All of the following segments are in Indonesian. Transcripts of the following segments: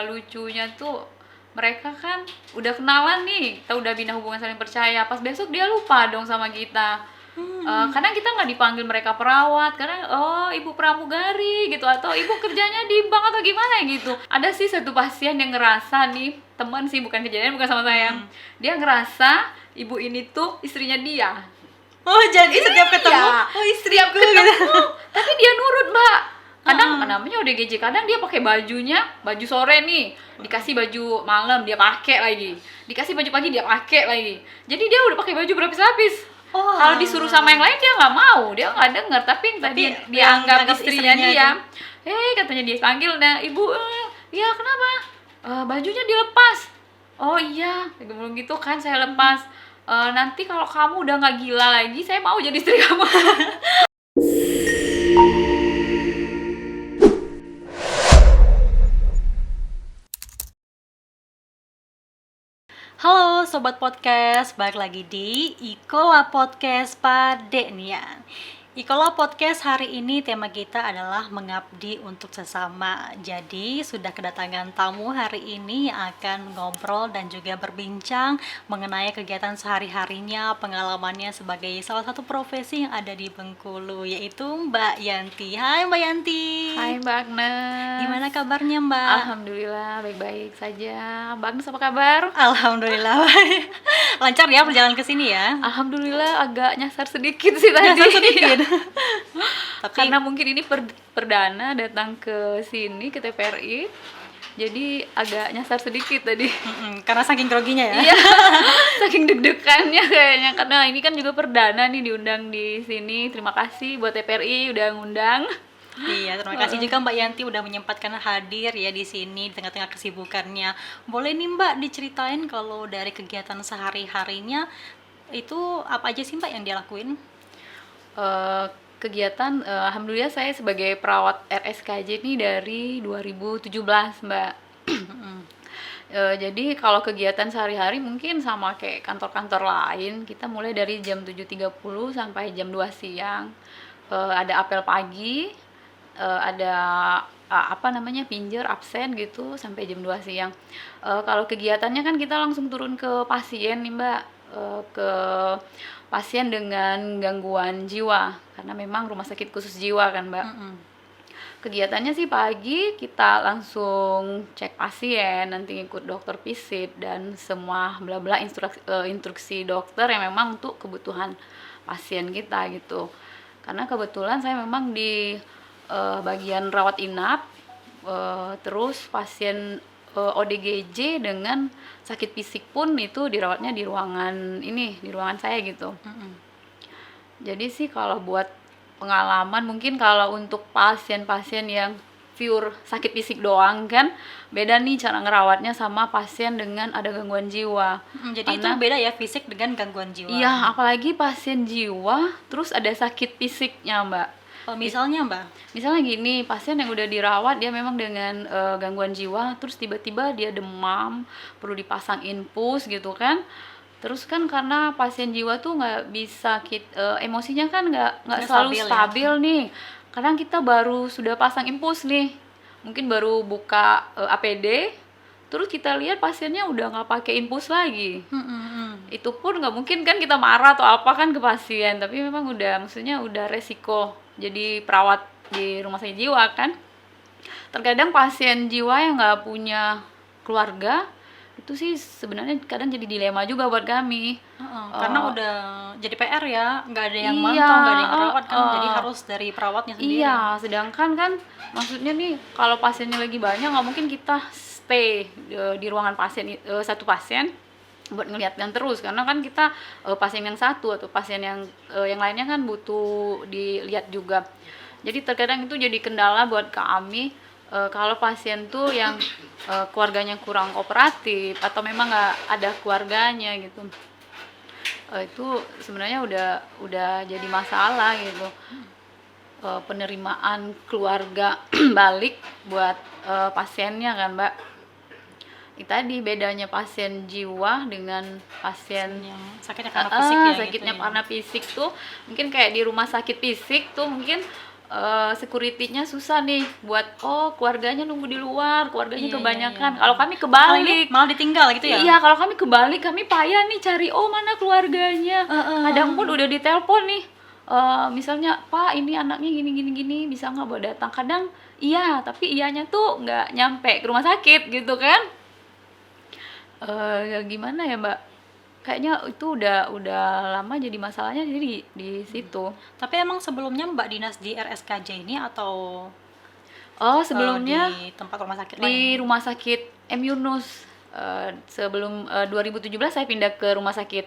Lucunya tuh mereka kan udah kenalan nih, kita udah bina hubungan saling percaya. Pas besok dia lupa dong sama kita. Kadang kita nggak dipanggil mereka perawat, karena ibu pramugari gitu, atau ibu kerjanya di bank atau gimana gitu. Ada sih satu pasien yang ngerasa nih, teman sih, bukan kejadian, bukan sama saya. Dia ngerasa ibu ini tuh istrinya dia. Oh, jadi setiap ketemu, Setiap ketemu, tapi dia nurut, Mbak. Kadang namanya ODGJ, kadang dia pakai bajunya, baju sore nih, dikasih baju malam dia pakai lagi, dikasih baju pagi dia pakai lagi. Jadi dia udah pakai baju berlapis-lapis. Kalau disuruh sama yang lain dia nggak mau, dia nggak denger. Tapi yang tadi dia anggap istrinya dia, katanya dia panggil, nah ibu, ya kenapa? Bajunya dilepas. Oh iya, ngomong gitu kan, saya lepas. Nanti kalau kamu udah nggak gila lagi, saya mau jadi istri kamu. Halo Sobat Podcast, balik lagi di Ikola Podcast Pade nih ya. Ikola Podcast hari ini tema kita adalah mengabdi untuk sesama. Jadi sudah kedatangan tamu hari ini yang akan ngobrol dan juga berbincang mengenai kegiatan sehari-harinya, pengalamannya sebagai salah satu profesi yang ada di Bengkulu, yaitu Mbak Yanti. Hai Mbak Yanti. Hai Mbak Agnes. Gimana kabarnya Mbak? Alhamdulillah baik-baik saja. Mbak Agnes apa kabar? Alhamdulillah baik. Lancar ya perjalanan ke sini ya? Alhamdulillah agak nyasar sedikit sih tadi. Nyasar sedikit. Tapi karena mungkin ini perdana datang ke sini, ke TVRI, jadi agak nyasar sedikit tadi. Karena saking groginya ya? Iya, saking deg-degannya kayaknya. Karena ini kan juga perdana nih diundang di sini. Terima kasih buat TVRI udah ngundang. Iya, terima kasih juga Mbak Yanti udah menyempatkan hadir ya di sini di tengah-tengah kesibukannya. Boleh nih Mbak diceritain kalau dari kegiatan sehari-harinya itu apa aja sih Mbak yang dia lakuin? Kegiatan, alhamdulillah saya sebagai perawat RSKJ ini dari 2017 Mbak. Jadi kalau kegiatan sehari-hari mungkin sama kayak kantor-kantor lain, kita mulai dari jam 7.30 sampai jam 2 siang. Ada apel pagi, ada pinjer absen gitu sampai jam 2 siang. Kalau kegiatannya kan kita langsung turun ke pasien nih Mbak, ke pasien dengan gangguan jiwa, karena memang rumah sakit khusus jiwa kan Mbak. Kegiatannya sih pagi kita langsung cek pasien, nanti ikut dokter visit dan semua bla bla instruksi dokter yang memang untuk kebutuhan pasien kita gitu. Karena kebetulan saya memang di bagian rawat inap, terus pasien ODGJ dengan sakit fisik pun itu dirawatnya di ruangan ini, di ruangan saya gitu. Jadi sih kalau buat pengalaman, mungkin kalau untuk pasien-pasien yang pure sakit fisik doang kan beda nih cara ngerawatnya sama pasien dengan ada gangguan jiwa. Jadi itu beda ya, fisik dengan gangguan jiwa. Iya, apalagi pasien jiwa terus ada sakit fisiknya Mbak. Misalnya Mbak? Misalnya gini, pasien yang udah dirawat dia memang dengan gangguan jiwa, terus tiba-tiba dia demam, perlu dipasang infus gitu kan. Terus kan karena pasien jiwa tuh nggak bisa emosinya kan nggak selalu stabil ya? Nih. Kadang kita baru sudah pasang infus nih, mungkin baru buka APD, terus kita lihat pasiennya udah nggak pakai infus lagi. Itu pun nggak mungkin kan kita marah atau apa kan ke pasien, tapi memang maksudnya udah resiko jadi perawat di rumah sakit jiwa kan. Terkadang pasien jiwa yang nggak punya keluarga itu sih sebenarnya kadang jadi dilema juga buat kami. Karena udah jadi PR ya, nggak ada yang mantau, nggak ada yang merawat kan, jadi harus dari perawatnya sendiri. Iya, sedangkan kan maksudnya nih kalau pasiennya lagi banyak nggak mungkin kita stay di ruangan pasien satu pasien buat ngeliatkan terus, karena kan kita pasien yang satu atau pasien yang lainnya kan butuh dilihat juga. Jadi terkadang itu jadi kendala buat kami kalau pasien tuh yang keluarganya kurang kooperatif atau memang nggak ada keluarganya gitu. Itu sebenarnya udah jadi masalah gitu. Penerimaan keluarga balik buat pasiennya kan Mbak. Tadi bedanya pasien jiwa dengan pasien yang sakitnya karena fisik ya, sakitnya gitu karena fisik tuh mungkin kayak di rumah sakit fisik tuh mungkin security-nya susah nih buat keluarganya nunggu di luar, keluarganya Iya, iya, kebanyakan. iya. Kalau kami Kalau ini kebalik. malah ditinggal gitu ya? Iya, kalau kami kebalik, kami payah nih cari mana keluarganya. Kadang pun udah ditelepon nih. Misalnya, Pak, ini anaknya gini gini gini, bisa nggak bawa datang? Kadang iya, tapi iyanya tuh nggak nyampe ke rumah sakit gitu kan? Ya gimana ya Mbak? Kayaknya itu udah lama jadi masalahnya jadi di situ. Tapi emang sebelumnya Mbak dinas di RSKJ ini atau Sebelumnya di tempat rumah sakit di lain? rumah sakit M Yunus. Sebelum 2017 saya pindah ke rumah sakit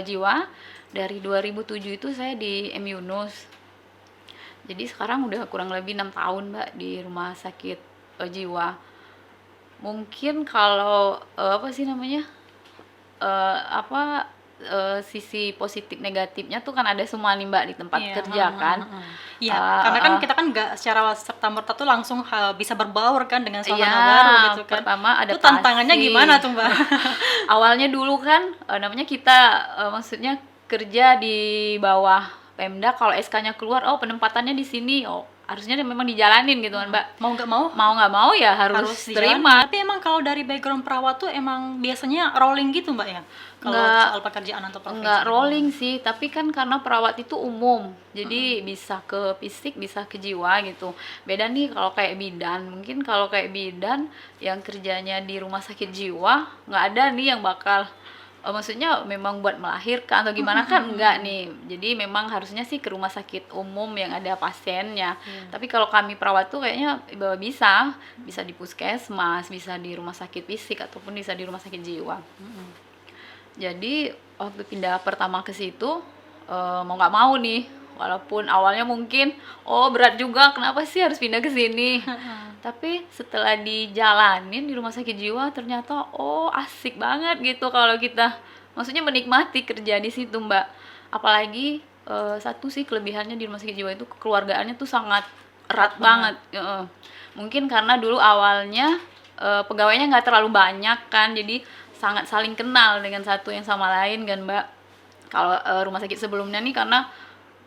jiwa. Dari 2007 itu saya di M Yunus. Jadi sekarang udah kurang lebih 6 tahun Mbak di rumah sakit jiwa. Mungkin kalau apa sih namanya? Sisi positif negatifnya tuh kan ada semua nih Mbak di tempat Iya, kerja kan. Iya, Eh, karena kan eh, kita kan nggak secara serta-merta tuh langsung bisa berbaur kan dengan suasana Iya, baru gitu kan. pertama Itu adaptasi. tantangannya gimana tuh Mbak? Awalnya dulu kan namanya kita maksudnya kerja di bawah Pemda, kalau SK-nya keluar penempatannya di sini, harusnya memang dijalanin gitu kan Mbak. Mau nggak mau Mau nggak mau ya harus dijalani. terima. Tapi emang kalau dari background perawat tuh emang biasanya rolling gitu Mbak ya? Kalau Nggak- soal pekerjaan atau profesi? Enggak rolling sih, tapi kan karena perawat itu umum, jadi bisa ke fisik, bisa ke jiwa gitu. Beda nih kalau kayak bidan, mungkin kalau kayak bidan yang kerjanya di rumah sakit jiwa, nggak ada nih yang bakal, maksudnya memang buat melahirkan atau gimana kan enggak nih. Jadi memang harusnya sih ke rumah sakit umum yang ada pasiennya. Tapi kalau kami perawat tuh kayaknya bisa di puskesmas, bisa di rumah sakit fisik ataupun bisa di rumah sakit jiwa. Jadi waktu pindah pertama ke situ mau nggak mau nih, walaupun awalnya mungkin berat juga, kenapa sih harus pindah ke sini? Tapi setelah dijalanin di rumah sakit jiwa ternyata asik banget gitu kalau kita, maksudnya menikmati kerja di situ Mbak. Apalagi satu sih kelebihannya di rumah sakit jiwa itu kekeluargaannya tuh sangat erat banget. Mungkin karena dulu awalnya pegawainya nggak terlalu banyak kan, jadi sangat saling kenal dengan satu yang sama lain kan Mbak. Kalau rumah sakit sebelumnya nih karena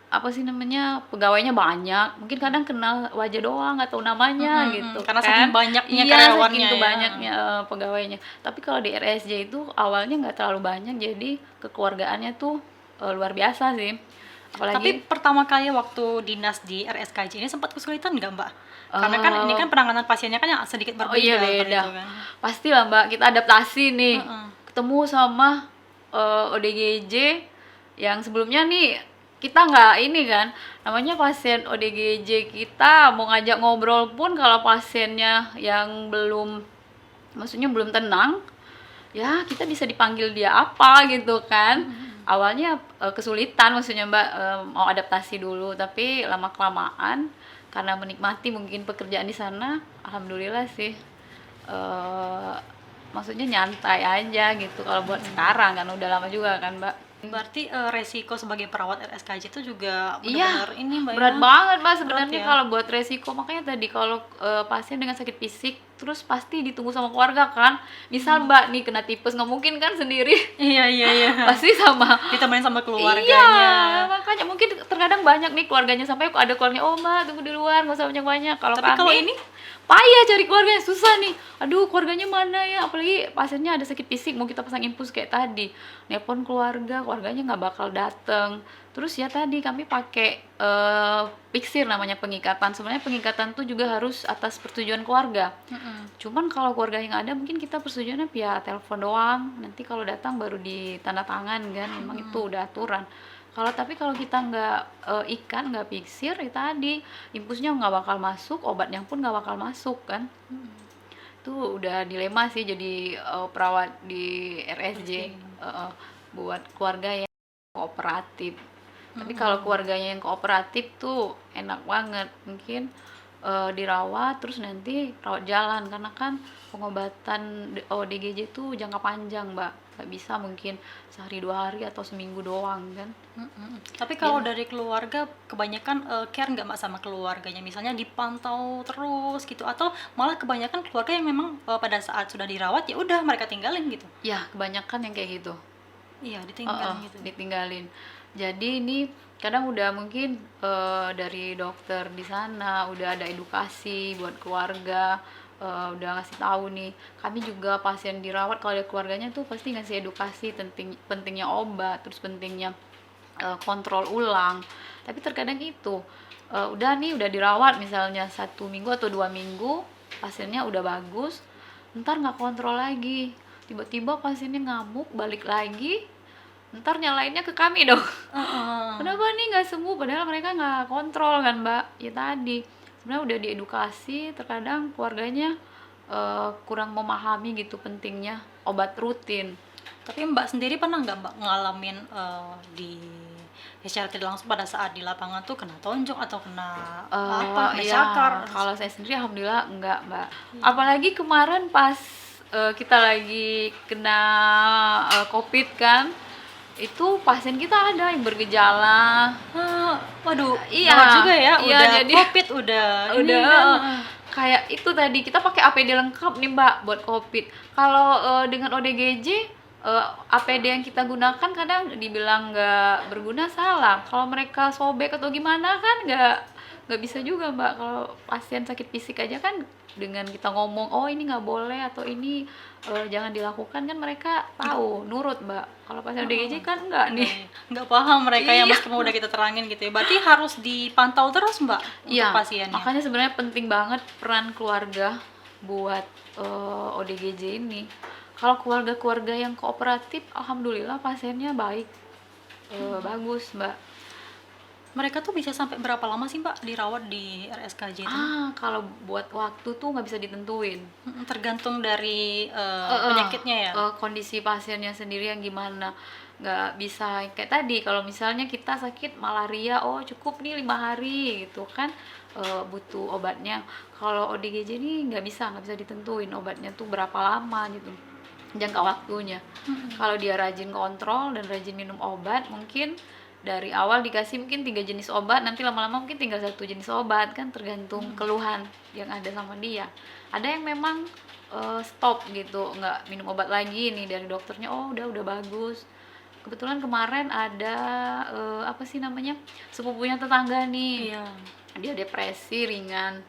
apa sih namanya, pegawainya banyak, mungkin kadang kenal wajah doang nggak tahu namanya gitu Karena kan. saking banyaknya Iya, karyawannya saking ya. banyaknya pegawainya. Tapi kalau di RSJ itu awalnya nggak terlalu banyak, jadi kekeluargaannya tuh luar biasa sih. Tapi Apalagi pertama kali waktu dinas di RSKJ ini sempat kesulitan nggak Mbak? Karena kan ini kan penanganan pasiennya kan yang sedikit berbeda. iya seperti beda. itu kan. Pastilah Mbak, kita adaptasi nih. Ketemu sama ODGJ yang sebelumnya nih kita nggak ini kan, namanya pasien ODGJ, kita mau ngajak ngobrol pun kalau pasiennya yang maksudnya belum tenang, ya kita bisa dipanggil dia apa gitu kan. Awalnya kesulitan maksudnya Mbak, mau adaptasi dulu, tapi lama kelamaan karena menikmati mungkin pekerjaan di sana, alhamdulillah sih maksudnya nyantai aja gitu kalau buat sekarang, kan udah lama juga kan Mbak. Berarti resiko sebagai perawat RSKJ itu juga Iya, benar-benar ini Mbak berat ya? banget Mbak sebenarnya ya. kalau buat resiko. Makanya tadi kalau pasien dengan sakit fisik terus pasti ditunggu sama keluarga kan. Misal Mbak nih kena tipes, nggak mungkin kan sendiri. Iya, iya. Pasti sama. Ditemenin sama keluarganya. Iya, makanya mungkin terkadang banyak nih keluarganya, sampai ada keluarganya, Mbak tunggu di luar, nggak usah banyak-banyak. Kalau Tapi kalau kami ini payah cari keluarganya, susah nih. Aduh, keluarganya mana ya? Apalagi pasiennya ada sakit fisik, mau kita pasang infus kayak tadi, nelpon keluarganya nggak bakal dateng. Terus ya tadi kami pakai piksir namanya, pengikatan. Sebenarnya pengikatan tuh juga harus atas persetujuan keluarga. Cuman kalau keluarga yang ada mungkin kita persetujuannya via telepon doang. Nanti kalau datang baru ditanda tangan kan. Memang itu udah aturan. Tapi kalau kita nggak ikan, nggak piksir, ya tadi infusnya nggak bakal masuk, obatnya pun nggak bakal masuk kan. Itu udah dilema sih jadi perawat di RSJ. Buat keluarga yang kooperatif. Tapi kalau keluarganya yang kooperatif tuh enak banget, mungkin dirawat terus nanti rawat jalan, karena kan pengobatan ODGJ tuh jangka panjang Mbak, nggak bisa mungkin sehari 2 hari atau seminggu doang kan. Tapi kalau dari keluarga kebanyakan care nggak Mbak sama keluarganya, misalnya dipantau terus gitu, atau malah kebanyakan keluarga yang memang pada saat sudah dirawat ya udah mereka tinggalin gitu? Ya kebanyakan yang kayak gitu. Iya, ditinggalin gitu. Ditinggalin. Jadi ini kadang udah mungkin dari dokter di sana udah ada edukasi buat keluarga, udah ngasih tahu nih. Kami juga pasien dirawat kalau ada keluarganya tuh pasti ngasih edukasi pentingnya obat, terus pentingnya kontrol ulang. Tapi terkadang itu udah dirawat misalnya 1 minggu atau 2 minggu, pasiennya udah bagus, ntar nggak kontrol lagi, tiba-tiba pasiennya ngamuk balik lagi, ntar nyalainnya ke kami dong. Kenapa nih nggak sembuh, padahal mereka nggak kontrol kan mbak. Ya tadi sebenarnya udah diedukasi, terkadang keluarganya kurang memahami gitu pentingnya obat rutin. Tapi Mbak sendiri pernah nggak Mbak ngalamin di ya secara tidak langsung pada saat di lapangan tuh kena tonjok atau kena kena Iya, cakar? kalau saya sendiri alhamdulillah enggak, Mbak. Apalagi kemarin pas kita lagi kena COVID kan, itu pasien kita ada yang bergejala. Waduh, Iya, gawat juga ya, iya, udah jadi COVID, udah ini udah kan. kayak itu tadi kita pakai APD lengkap nih Mbak buat COVID. Kalau dengan ODGJ APD yang kita gunakan kadang dibilang nggak berguna, salah. Kalau mereka sobek atau gimana kan nggak bisa juga Mbak. Kalau pasien sakit fisik aja kan dengan kita ngomong oh ini nggak boleh atau ini jangan dilakukan kan mereka tahu nurut Mbak. Kalau pasien ODGJ kan enggak nih. Nggak paham mereka ya, Iya. meskipun udah kita terangin gitu ya. Berarti harus dipantau terus Mbak untuk Iya, pasiennya. makanya sebenarnya penting banget peran keluarga buat ODGJ ini. Kalau keluarga-keluarga yang kooperatif, alhamdulillah pasiennya baik, bagus Mbak. Mereka tuh bisa sampai berapa lama sih Mbak dirawat di RSKJ itu? Kalau buat waktu tuh nggak bisa ditentuin. Tergantung dari Eh, penyakitnya ya. Kondisi pasiennya sendiri yang gimana, nggak bisa kayak tadi kalau misalnya kita sakit malaria oh cukup nih 5 hari gitu kan, butuh obatnya. Kalau ODGJ ini nggak bisa ditentuin obatnya tuh berapa lama gitu jangka waktunya. Kalau dia rajin kontrol dan rajin minum obat, mungkin dari awal dikasih mungkin 3 jenis obat, nanti lama-lama mungkin tinggal 1 jenis obat, kan tergantung keluhan yang ada sama dia. Ada yang memang stop gitu, nggak minum obat lagi nih dari dokternya, oh udah bagus. Kebetulan kemarin ada apa sih namanya, sepupunya tetangga nih, Iya. dia depresi ringan,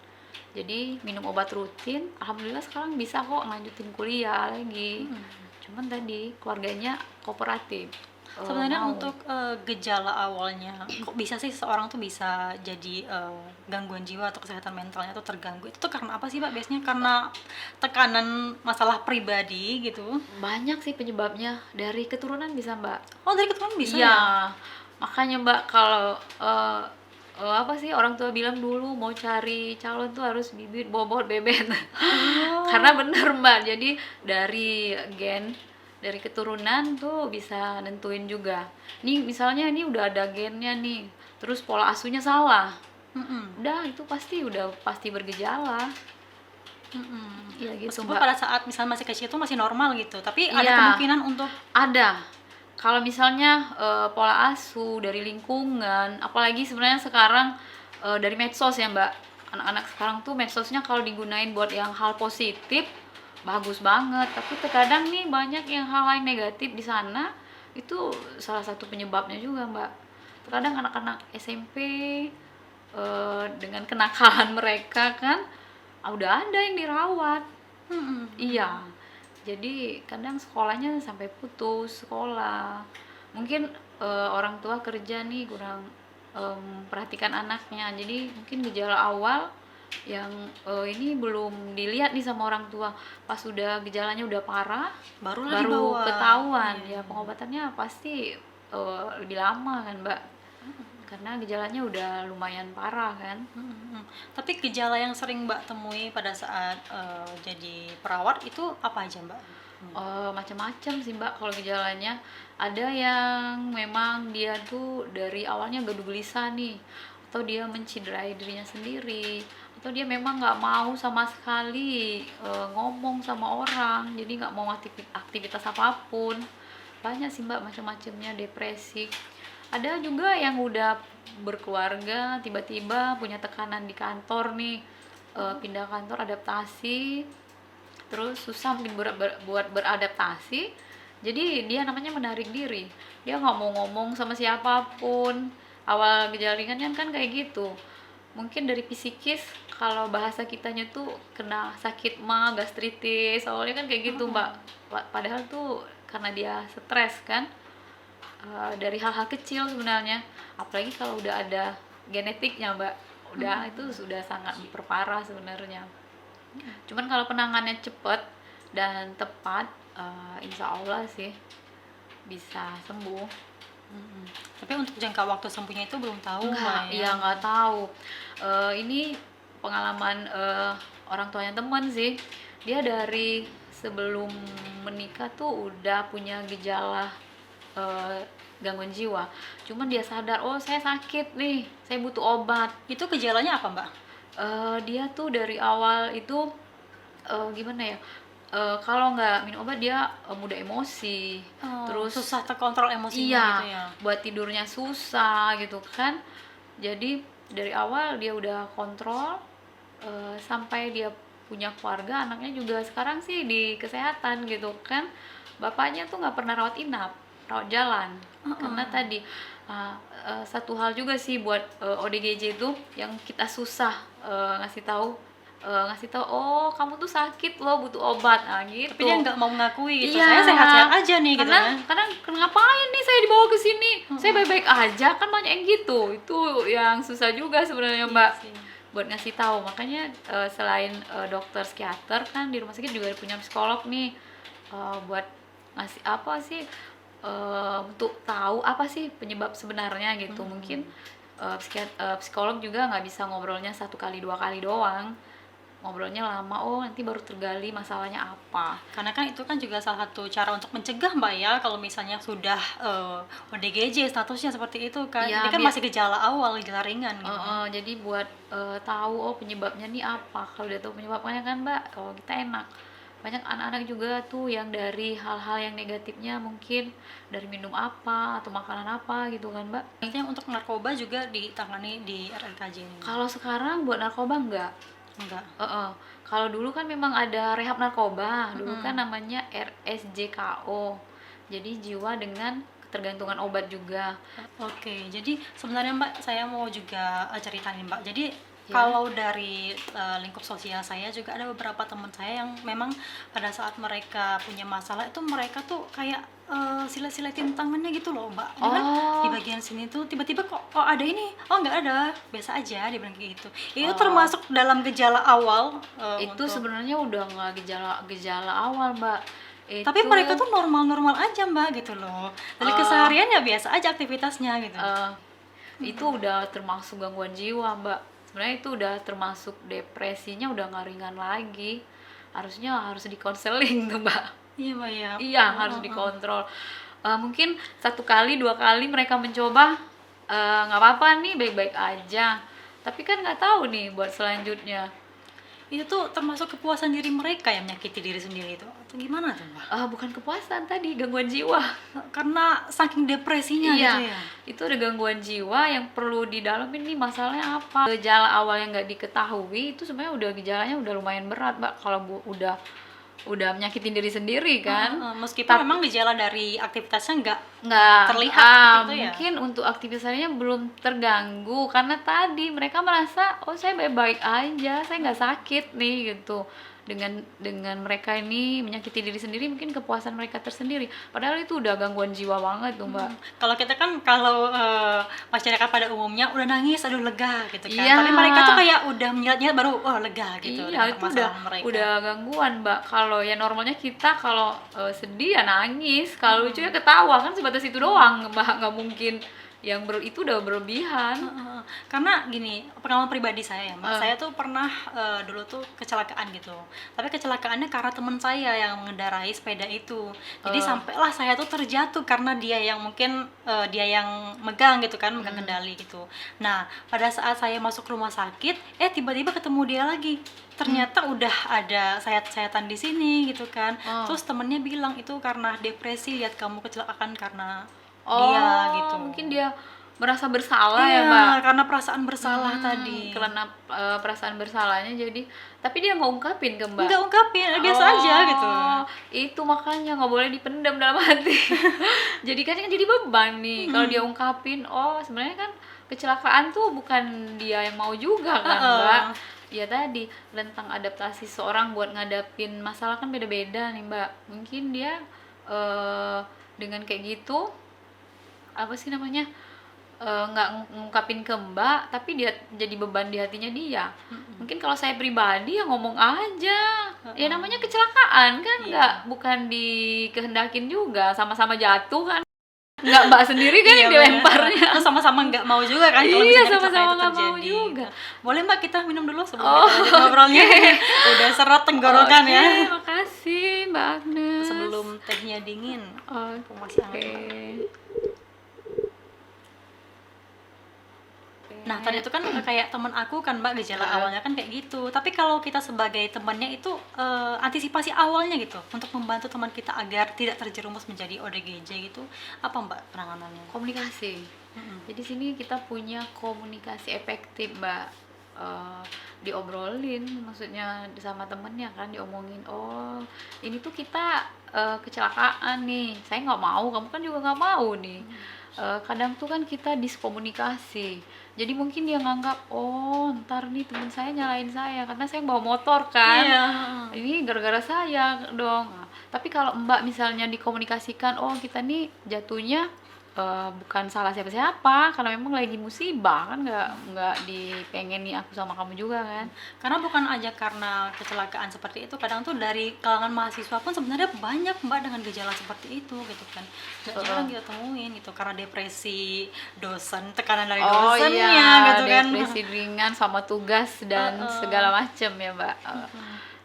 jadi minum obat rutin, alhamdulillah sekarang bisa kok lanjutin kuliah lagi. Cuman tadi keluarganya kooperatif, Sebenarnya mau. untuk gejala awalnya, kok bisa sih seorang tuh bisa jadi gangguan jiwa atau kesehatan mentalnya tuh terganggu? Itu tuh karena apa sih Mbak? Biasanya karena tekanan masalah pribadi gitu. Banyak sih penyebabnya, dari keturunan bisa mbak. Oh, dari keturunan bisa Iya, ya? makanya mbak kalau apa sih orang tua bilang dulu mau cari calon tuh harus bibit bobot bebet. Karena bener mbak, jadi dari gen, dari keturunan tuh bisa nentuin juga. Nih misalnya ini udah ada gennya nih, terus pola asuhnya salah, udah itu udah pasti bergejala. Iya gitu Meskipun mbak. pada saat misalnya masih kecil itu masih normal gitu, tapi ada Iya. kemungkinan untuk Ada. Kalau misalnya pola asuh dari lingkungan, apalagi sebenarnya sekarang dari medsos ya Mbak. Anak-anak sekarang tuh medsosnya kalau digunain buat yang hal positif bagus banget, tapi terkadang nih banyak yang hal-hal yang negatif di sana, itu salah satu penyebabnya juga Mbak. Terkadang anak-anak SMP dengan kenakalan mereka kan udah ada yang dirawat. Iya, jadi kadang sekolahnya sampai putus sekolah. Mungkin orang tua kerja nih kurang perhatikan anaknya. Jadi mungkin gejala awal yang ini belum dilihat nih sama orang tua. Pas udah gejalanya udah parah, barulah baru dibawa. ketahuan. Iya. Ya pengobatannya pasti lebih lama kan, Mbak. Karena gejalanya udah lumayan parah kan. Tapi gejala yang sering Mbak temui pada saat jadi perawat itu apa aja Mbak? Macam-macam sih Mbak kalau gejalanya. Ada yang memang dia tuh dari awalnya gaduh gelisah nih, atau dia menciderai dirinya sendiri, atau dia memang nggak mau sama sekali ngomong sama orang, jadi nggak mau aktivitas apapun. Banyak sih Mbak macam-macamnya, depresi. Ada juga yang udah berkeluarga tiba-tiba punya tekanan di kantor nih, pindah kantor adaptasi, terus susah mungkin buat beradaptasi, Jadi dia namanya menarik diri. Dia nggak mau ngomong sama siapapun. Awal gejala ringan kan kayak gitu. Mungkin dari psikis, kalau bahasa kitanya tuh kena sakit mah, gastritis. Awalnya kan kayak gitu, Mbak. Padahal tuh karena dia stres kan, dari hal-hal kecil sebenarnya. Apalagi kalau udah ada genetiknya, Mbak. Udah itu sudah sangat diperparah sebenarnya. Cuman kalau penanganannya cepat dan tepat, insya Allah sih bisa sembuh. Mm-mm. Tapi untuk jangka waktu sembuhnya itu belum tahu Mbak Enggak, ya. iya nggak tahu. Ini pengalaman orang tuanya teman sih. Dia dari sebelum menikah tuh udah punya gejala eh, gangguan jiwa. Cuman dia sadar, oh saya sakit nih, saya butuh obat. Itu gejalanya apa Mbak? Dia tuh dari awal itu gimana ya? Kalau nggak minum obat dia mudah emosi, terus Susah terkontrol emosinya iya, gitu ya. buat tidurnya susah gitu kan. Jadi dari awal dia udah kontrol, sampai dia punya keluarga, anaknya juga sekarang sih di kesehatan gitu kan. Bapaknya tuh nggak pernah rawat inap, rawat jalan. Karena tadi satu hal juga sih buat ODGJ itu yang kita susah ngasih tahu, oh kamu tuh sakit loh, butuh obat, nah gitu. Tapi dia nggak mau mengakui gitu. Iya, Saya sehat-sehat aja nih gitu karena kan. kadang ngapain nih saya dibawa ke sini, saya baik-baik aja, kan banyak yang gitu. Itu yang susah juga sebenarnya, Mbak, sih. buat ngasih tahu. Makanya selain dokter psikiater kan di rumah sakit juga punya psikolog nih, buat ngasih apa sih, untuk tahu apa sih penyebab sebenarnya gitu. Mungkin psikolog juga nggak bisa ngobrolnya 1 kali 2 kali doang, ngobrolnya lama, oh nanti baru tergali masalahnya apa. Karena kan itu kan juga salah satu cara untuk mencegah Mbak ya, kalau misalnya sudah ODGJ statusnya seperti itu kan. Iya, Ini kan masih gejala awal, gejala ringan gitu. jadi buat tahu oh penyebabnya nih apa. Kalau udah tahu penyebabnya kan, Mbak, kalau kita enak. Banyak anak-anak juga tuh yang dari hal-hal yang negatifnya, mungkin dari minum apa atau makanan apa gitu kan, Mbak. Intinya untuk narkoba juga ditangani di RRKJ ini. Kalau sekarang buat narkoba enggak. Enggak. Kalau dulu kan memang ada rehab narkoba, dulu kan namanya RSJKO, jadi jiwa dengan ketergantungan obat juga. Oke, jadi sebenarnya Mbak, saya mau juga ceritain Mbak. Jadi Ya. kalau dari lingkup sosial saya juga ada beberapa teman saya yang memang pada saat mereka punya masalah itu mereka tuh kayak silet-siletin tangannya gitu loh Mbak. Dia bilang, Oh. di bagian sini tuh tiba-tiba kok ada ini, oh nggak ada, biasa aja, dia bilang kayak gitu. Itu Oh. termasuk dalam gejala awal Itu untuk... sebenarnya udah nggak gejala awal, Mbak. Tapi mereka tuh normal-normal aja Mbak gitu loh. Dari keseharian ya biasa aja aktivitasnya gitu. Itu udah termasuk gangguan jiwa, Mbak. Sebenarnya itu udah termasuk depresinya, udah nggak ringan lagi. Harusnya harus dikonseling tuh, Mbak. Iya Mbak ya. Iya, harus dikontrol. Mungkin 1 kali 2 kali mereka mencoba, nggak apa-apa nih, baik-baik aja. Tapi kan nggak tahu nih buat selanjutnya. Itu tuh termasuk kepuasan diri mereka yang menyakiti diri sendiri itu atau gimana tuh Mbak? Bukan kepuasan tadi, gangguan jiwa. Karena saking depresinya Iya, gitu ya. itu ada gangguan jiwa yang perlu didalamin nih, masalahnya apa. Gejala awal yang nggak diketahui itu sebenarnya udah gejalanya udah lumayan berat, Mbak. Kalau udah menyakitin diri sendiri kan. Meskipun memang gejala dari aktivitasnya Nggak terlihat seperti itu ya. mungkin untuk aktivitasnya belum terganggu karena tadi mereka merasa oh saya baik-baik aja, saya nggak sakit nih gitu. Dengan mereka ini menyakiti diri sendiri, mungkin kepuasan mereka tersendiri, padahal itu udah gangguan jiwa banget tuh, Mbak. Kalau kita kan kalau masyarakat pada umumnya udah nangis aduh lega gitu kan. Iya. Tapi mereka tuh kayak udah menyilat-nyilat baru oh lega gitu Iya, dengan itu permasalahan mereka. udah gangguan, Mbak. Kalau ya normalnya kita kalau sedih ya nangis, kalau lucu ya ketawa, kan sebatas itu doang, Mbak. Nggak mungkin yang itu udah berlebihan. Karena gini, pengalaman pribadi saya ya Mbak, saya tuh pernah dulu tuh kecelakaan gitu. Tapi kecelakaannya karena teman saya yang mengendarai sepeda itu. Jadi sampailah saya tuh terjatuh karena dia yang mungkin dia yang megang gitu kan, megang kendali gitu. Nah, pada saat saya masuk rumah sakit, tiba-tiba ketemu dia lagi. Ternyata udah ada sayat-sayatan di sini gitu kan. Terus temennya bilang itu karena depresi, lihat kamu kecelakaan karena dia gitu. Mungkin dia merasa bersalah Iya, ya, Mbak. karena perasaan bersalah tadi. Karena perasaan bersalahnya jadi, tapi dia nggak ungkapin ke Mbak. Nggak ungkapin, biasa aja gitu. Itu makanya nggak boleh dipendam dalam hati. Jadi kan jadi beban nih kalau dia ungkapin, oh sebenarnya kan kecelakaan tuh bukan dia yang mau juga kan Mbak. Ya tadi rentang adaptasi seorang buat ngadapin masalah kan beda-beda nih Mbak. Mungkin dia dengan kayak gitu apa sih namanya, nggak ngungkapin ke Mbak, tapi dia jadi beban di hatinya dia. Mungkin kalau saya pribadi ya ngomong aja, ya namanya kecelakaan kan, nggak bukan dikehendakin juga, sama-sama jatuh kan, nggak Mbak sendiri kan Iya, yang bener. dilemparnya. Terus sama-sama nggak mau juga kan kalau Iya, misalnya kecelakaan sama-sama itu nggak mau terjadi. juga. Boleh Mbak kita minum dulu sebelum Oh, kita lanjut ngobrolnya. Udah seret tenggorokan ya. Oke, makasih Mbak Agnes. Sebelum tehnya dingin, Oke. masih hangat Mbak. Nah tadi itu kan kayak temen aku kan Mbak, gejala awalnya kan kayak gitu. Tapi kalau kita sebagai temannya itu antisipasi awalnya gitu untuk membantu teman kita agar tidak terjerumus menjadi ODGJ gitu, apa Mbak penanganannya? Komunikasi. Jadi sini kita punya komunikasi efektif Mbak. Diobrolin, maksudnya sama temennya kan, diomongin, oh ini tuh kita kecelakaan nih, saya nggak mau, kamu kan juga nggak mau nih. Kadang tuh kan kita diskomunikasi, jadi mungkin dia nganggap, oh ntar nih temen saya nyalain saya karena saya bawa motor kan. Iya. Ini gara-gara saya dong. Nah, tapi kalau Mbak misalnya dikomunikasikan, oh kita nih jatuhnya bukan salah siapa-siapa, karena memang lagi musibah kan, nggak dipengen nih aku sama kamu juga kan. Karena bukan aja karena kecelakaan seperti itu, kadang tuh dari kalangan mahasiswa pun sebenarnya banyak Mbak dengan gejala seperti itu gitu kan. Nggak jarang kita temuin gitu, karena depresi dosen, tekanan dari Oh dosennya iya, gitu kan. depresi ringan sama tugas dan segala macem ya Mbak.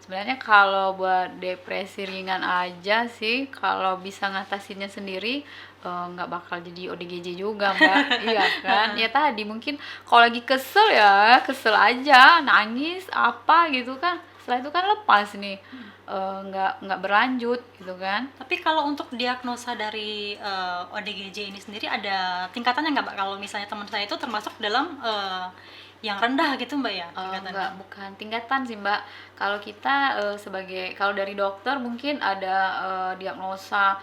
Sebenarnya kalau buat depresi ringan aja sih, kalau bisa ngatasinnya sendiri nggak bakal jadi ODGJ juga Mbak. Iya kan, ya tadi mungkin kalau lagi kesel ya kesel aja, nangis apa gitu kan, setelah itu kan lepas nih. Nggak berlanjut gitu kan. Tapi kalau untuk diagnosa dari ODGJ ini sendiri ada tingkatannya nggak Mbak? Kalau misalnya teman saya itu termasuk dalam yang rendah gitu Mbak ya tingkatannya? Enggak, bukan tingkatan sih Mbak. Kalau kita kalau dari dokter mungkin ada diagnosa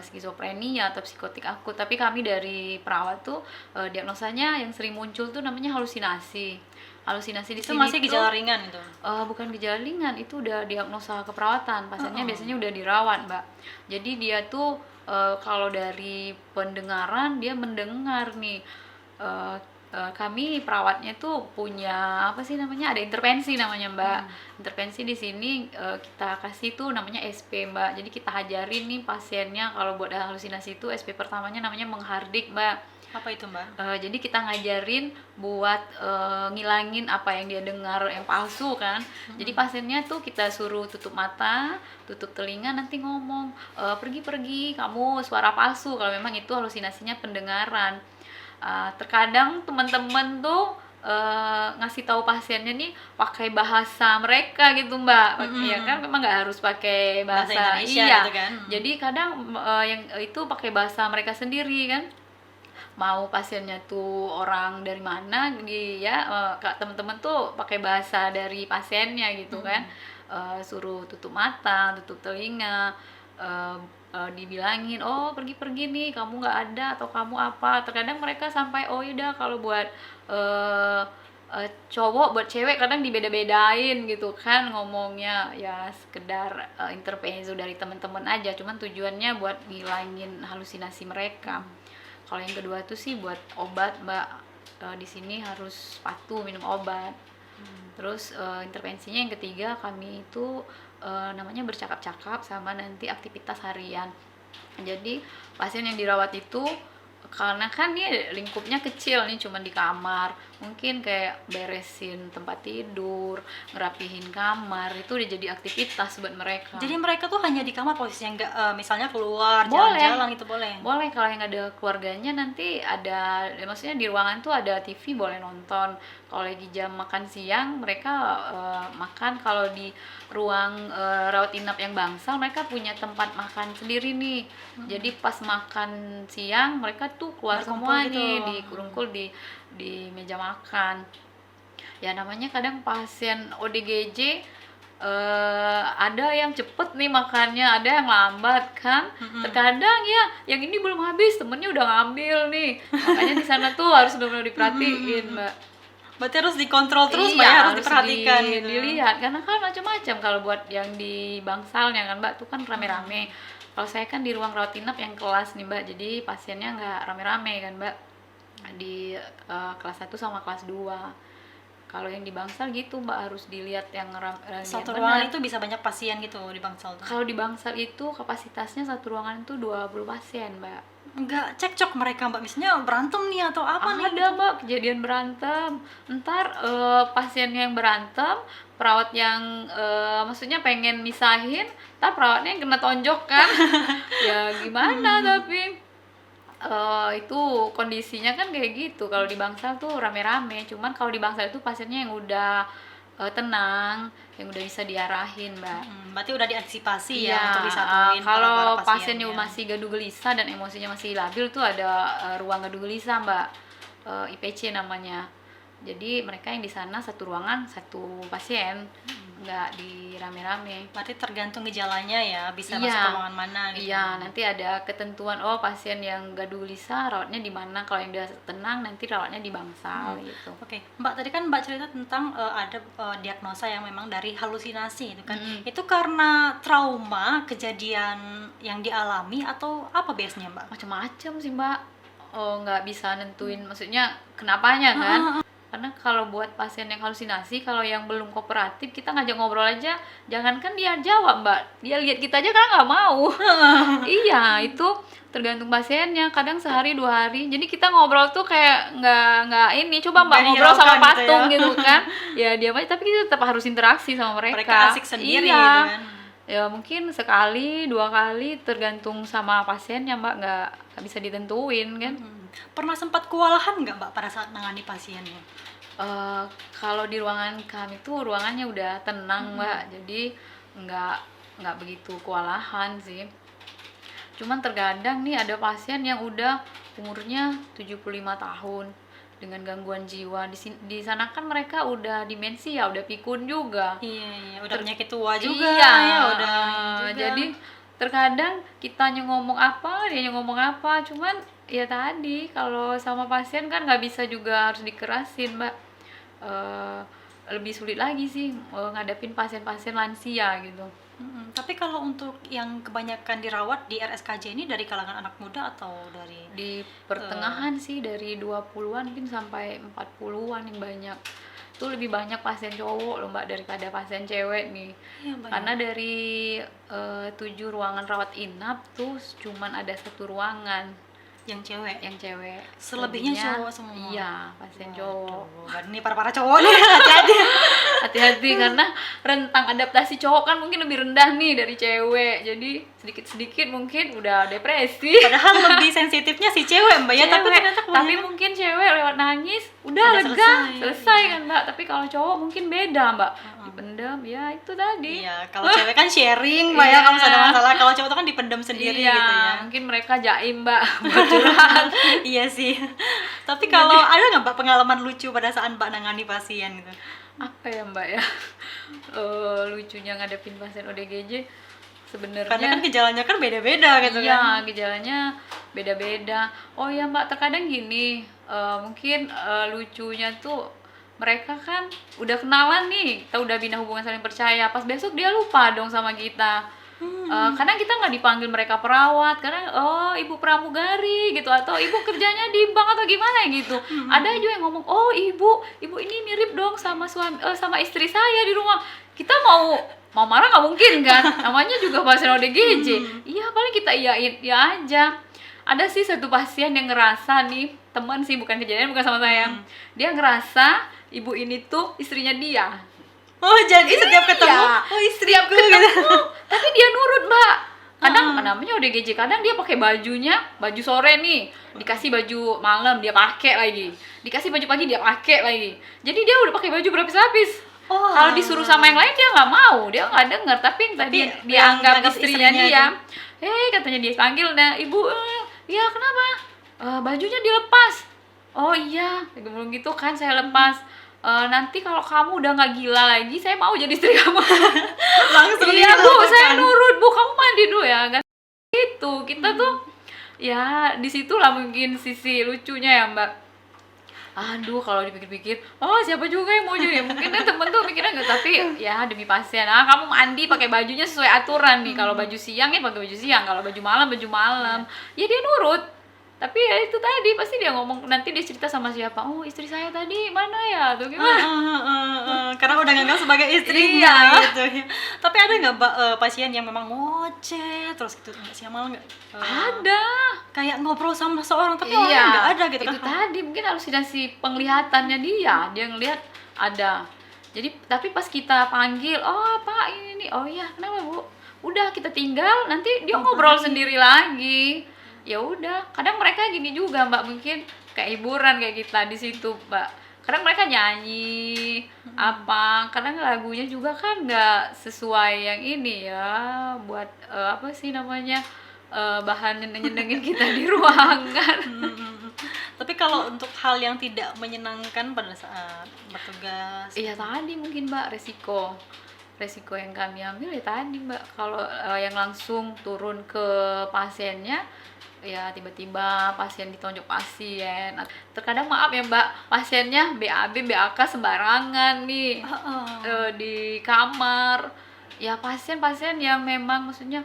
skizofrenia atau psikotik akut. Tapi kami dari perawat tuh diagnosanya yang sering muncul tuh namanya halusinasi. Halusinasi di Itu sini masih tuh gejala ringan itu? bukan gejala ringan, itu udah diagnosa keperawatan. Pasiennya biasanya udah dirawat Mbak. Jadi dia tuh kalau dari pendengaran dia mendengar nih. Eh, Kami perawatnya tuh punya apa sih namanya, ada intervensi namanya Mbak. Intervensi di sini kita kasih tuh namanya SP Mbak. Jadi kita ajarin nih pasiennya kalau buat halusinasi itu SP pertamanya namanya menghardik Mbak. Apa itu Mbak? Jadi kita ngajarin buat ngilangin apa yang dia dengar yang palsu kan. Jadi pasiennya tuh kita suruh tutup mata, tutup telinga, nanti ngomong pergi-pergi kamu suara palsu, kalau memang itu halusinasinya pendengaran. Terkadang teman-teman tuh ngasih tahu pasiennya nih pakai bahasa mereka gitu Mbak. Ya kan memang nggak harus pakai bahasa Indonesia iya gitu kan. Jadi kadang yang itu pakai bahasa mereka sendiri kan, mau pasiennya tuh orang dari mana teman-teman tuh pakai bahasa dari pasiennya gitu kan. Suruh tutup mata, tutup telinga, dibilangin oh pergi-pergi nih kamu nggak ada atau kamu apa. Terkadang mereka sampai oh yaudah kalau buat cowok buat cewek kadang dibeda-bedain gitu kan ngomongnya, ya sekedar intervensi dari teman-teman aja, cuman tujuannya buat ngilangin halusinasi mereka. Kalau yang kedua tuh sih buat obat Mbak. Di sini harus patuh minum obat. Terus intervensinya yang ketiga kami itu namanya bercakap-cakap sama nanti aktivitas harian. Jadi pasien yang dirawat itu karena kan dia lingkupnya kecil nih, cuma di kamar, mungkin kayak beresin tempat tidur, ngerapihin kamar, itu udah jadi aktivitas buat mereka. Jadi mereka tuh hanya di kamar posisinya, nggak misalnya keluar Boleh. jalan-jalan itu boleh? Boleh, kalau yang ada keluarganya nanti ada, maksudnya di ruangan tuh ada TV boleh nonton. Kalau lagi jam makan siang mereka makan. Kalau di ruang rawat inap yang bangsal mereka punya tempat makan sendiri nih. Jadi pas makan siang mereka tuh keluar Berkumpul semua gitu. nih, dikumpul di meja makan. Ya namanya kadang pasien ODGJ ada yang cepet nih makannya, ada yang lambat kan. Mm-mm. Terkadang ya yang ini belum habis, temennya udah ngambil nih. Makanya di sana tuh harus benar-benar diperhatiin, Mbak. Berarti harus dikontrol terus, Mbak Iya, ya, harus diperhatikan gitu. dilihat karena kan macam-macam kalau buat yang di bangsalnya kan, Mbak, tuh kan rame-rame. Kalau saya kan di ruang rawat inap yang kelas nih, Mbak. Jadi pasiennya nggak rame-rame kan, Mbak. Di kelas 1 sama kelas 2. Kalau yang di bangsal gitu, Mbak, harus dilihat yang Satu yang ruangan benar. itu bisa banyak pasien gitu di bangsal tuh. Kalau di bangsal itu kapasitasnya satu ruangan itu 20 pasien, Mbak. Enggak cekcok mereka, Mbak, misalnya berantem nih atau apa nih? Ada, Mbak, kejadian berantem. Ntar pasien yang berantem, perawat yang maksudnya pengen misahin, ntar perawatnya yang kena tonjok kan. Ya gimana tapi itu kondisinya kan kayak gitu. Kalau di bangsal tuh rame-rame, cuman kalau di bangsal itu pasiennya yang udah tenang, yang udah bisa diarahin, Mbak. Berarti udah diantisipasi Iya, ya untuk disatuin kalau para pasiennya pasiennya. masih gaduh gelisah dan emosinya masih labil tuh ada ruang gaduh gelisah, Mbak. IPC namanya. Jadi mereka yang di sana satu ruangan satu pasien, nggak di rame-rame. Berarti tergantung gejalanya ya, bisa Iya. masuk ke ruangan mana gitu. Iya, nanti ada ketentuan, oh pasien yang gaduh gelisah rawatnya di mana, kalau yang udah tenang nanti rawatnya di bangsal gitu. Oke, Mbak, tadi kan Mbak cerita tentang ada diagnosa yang memang dari halusinasi itu kan. Itu karena trauma kejadian yang dialami atau apa biasanya, Mbak? Macam-macam sih, Mbak. Nggak bisa nentuin maksudnya kenapanya kan. Karena kalau buat pasien yang halusinasi, kalau yang belum kooperatif, kita ngajak ngobrol aja, jangankan dia jawab, Mbak, dia lihat kita aja kan nggak mau. Iya, itu tergantung pasiennya. Kadang sehari 2 hari, jadi kita ngobrol tuh kayak nggak ini. Coba Mbak Nggak ngobrol sama hiraukan gitu patung ya. gitu kan, ya diam aja. Tapi kita tetap harus interaksi sama mereka. Mereka asik sendiri Iya. gitu kan. Ya mungkin sekali 2 kali tergantung sama pasiennya, Mbak, nggak bisa ditentuin kan. Pernah sempat kewalahan nggak, Mbak, pada saat nangani pasiennya? Kalau di ruangan kami tuh ruangannya udah tenang, Mbak, jadi nggak begitu kewalahan sih. Cuman terkadang nih ada pasien yang udah umurnya 75 tahun dengan gangguan jiwa. Di sana kan mereka udah demensia, udah pikun juga. Iya, udah penyakit tua juga Iya, ya, udah juga. jadi terkadang kitanya ngomong apa, dianya ngomong apa, cuman ya tadi kalau sama pasien kan nggak bisa juga, harus dikerasin, Mbak. Lebih sulit lagi sih ngadepin pasien-pasien lansia gitu. Tapi kalau untuk yang kebanyakan dirawat di RSKJ ini dari kalangan anak muda atau dari Di pertengahan sih dari 20-an mungkin sampai 40-an yang banyak. Itu lebih banyak pasien cowok loh, Mbak, daripada pasien cewek nih. Iya, Mbak, Karena dari 7 ruangan rawat inap tuh cuman ada 1 ruangan yang cewek? yang cewek. Selebihnya Selebihnya, cowok semua? Iya, pasien cowok. Waduh, ini para cowok nih, hati-hati. Hati-hati karena rentang adaptasi cowok kan mungkin lebih rendah nih dari cewek. Jadi sedikit-sedikit mungkin udah depresi. Padahal lebih sensitifnya si cewek, Mbak ya, tapi Cewek. ternyata Tapi kebanyakan mungkin cewek lewat nangis udah Udah lega, selesai. selesai kan, Mbak. Tapi kalau cowok mungkin beda, Mbak. Dipendam, ya itu tadi. iya, kalau cewek kan sharing, Mbak ya, Iya. kalau ada masalah. Kalau cowok tuh kan dipendam sendiri Iya, gitu ya. mungkin mereka jaim, Mbak, buat curhat. Iya sih. Tapi kalau ada nggak, Mbak, pengalaman lucu pada saat Mbak nangani pasien gitu? Apa ya, Mbak ya? Lucunya ngadepin pasien ODGJ sebenarnya. Karena kan gejalanya kan beda-beda gitu kan. Iya, gejalanya beda-beda. Oh ya, Mbak, terkadang gini, mungkin lucunya tuh mereka kan udah kenalan nih, kita udah bina hubungan saling percaya. Pas besok dia lupa dong sama kita. Kadang kita nggak dipanggil mereka perawat, kadang oh ibu pramugari gitu, atau ibu kerjanya di bank atau gimana gitu. Ada juga yang ngomong, oh ibu ini mirip dong sama suami, sama istri saya di rumah. Kita mau marah nggak mungkin kan, namanya juga pasien ODGJ. Iya, paling kita iyain ya aja. Ada sih satu pasien yang ngerasa nih, teman sih, bukan kejadian, bukan sama saya. Dia ngerasa ibu ini tuh istrinya dia. Oh, jadi setiap ketemu, Iya. oh Setiap istriku gitu. ketemu, tapi dia nurut, Mbak. Kadang namanya ODGJ, kadang dia pakai bajunya, baju sore nih, dikasih baju malam dia pakai lagi, dikasih baju pagi dia pakai lagi. Jadi dia udah pakai baju berlapis-lapis. Oh. Kalau disuruh sama yang lain dia nggak mau, dia nggak denger. Tapi yang tadi dia yang anggap dianggap istrinya istrinya dia, katanya dia panggil, nah ibu, ya kenapa? Bajunya dilepas. Oh iya, dia ngomong gitu kan, saya lepas. nanti kalau kamu udah nggak gila lagi, saya mau jadi istri kamu." Langsung Iya bu, saya dilakukan. nurut bu, kamu mandi dulu ya kan. Itu kita tuh ya disitulah mungkin sisi lucunya ya mbak. Aduh kalau dipikir-pikir, oh siapa juga yang mau jadi, mungkin kan temen tuh mikirnya enggak, tapi ya demi pasien. Kamu mandi pakai bajunya sesuai aturan nih, kalau baju siang ya pakai baju siang, kalau baju malam ya dia nurut. Tapi ya itu tadi pasti dia ngomong, nanti dia cerita sama siapa, oh istri saya tadi mana ya tuh gimana. Karena udah nganggap sebagai istrinya Iya. gitu ya. Tapi ada nggak Mbak, pasien yang memang ngoceh terus gitu nggak siang malam nggak? Ada. Kayak ngobrol sama seorang tapi Iya, orangnya nggak ada gitu itu kan? tadi mungkin halusinasi penglihatannya dia ngelihat ada. Jadi tapi pas kita panggil, oh pak ini nih, oh iya kenapa bu, udah kita tinggal, nanti dia ngobrol sendiri lagi. Ya udah, kadang mereka gini juga mbak, mungkin kayak hiburan kayak kita di situ mbak. Kadang mereka nyanyi apa, kadang lagunya juga kan nggak sesuai yang ini ya, buat apa sih namanya, bahan nyenengin kita di ruangan. Tapi kalau untuk hal yang tidak menyenangkan pada saat bertugas, Iya tadi mungkin mbak, resiko yang kami ambil ya tadi mbak, kalau yang langsung turun ke pasiennya, ya tiba-tiba pasien ditonjok pasien. Terkadang maaf ya mbak, pasiennya BAB BAK sembarangan nih di kamar. Ya pasien-pasien yang memang maksudnya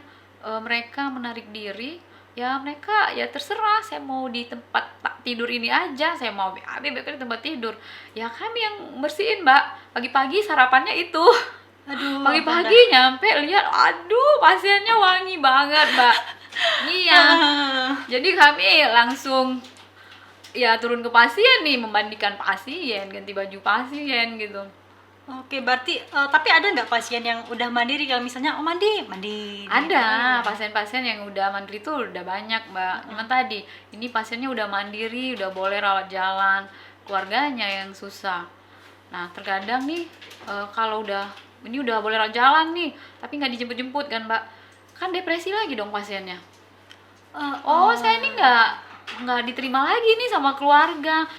mereka menarik diri, ya mereka ya terserah, saya mau di tempat tidur ini aja, saya mau BAB BAK di tempat tidur. Ya kami yang bersihin mbak, pagi-pagi sarapannya itu. aduh, Pagi-pagi nyampe lihat, aduh pasiennya wangi banget mbak. Iya, jadi kami langsung ya turun ke pasien nih, memandikan pasien, ganti baju pasien gitu. Oke, berarti tapi ada nggak pasien yang udah mandiri kalau misalnya mandi Ada pasien-pasien yang udah mandiri tuh udah banyak mbak. Cuman tadi ini pasiennya udah mandiri, udah boleh rawat jalan, keluarganya yang susah. Nah terkadang nih kalau ini udah boleh rawat jalan nih, tapi nggak dijemput-jemput kan mbak, kan depresi lagi dong pasiennya. Oh saya ini nggak diterima lagi nih sama keluarga.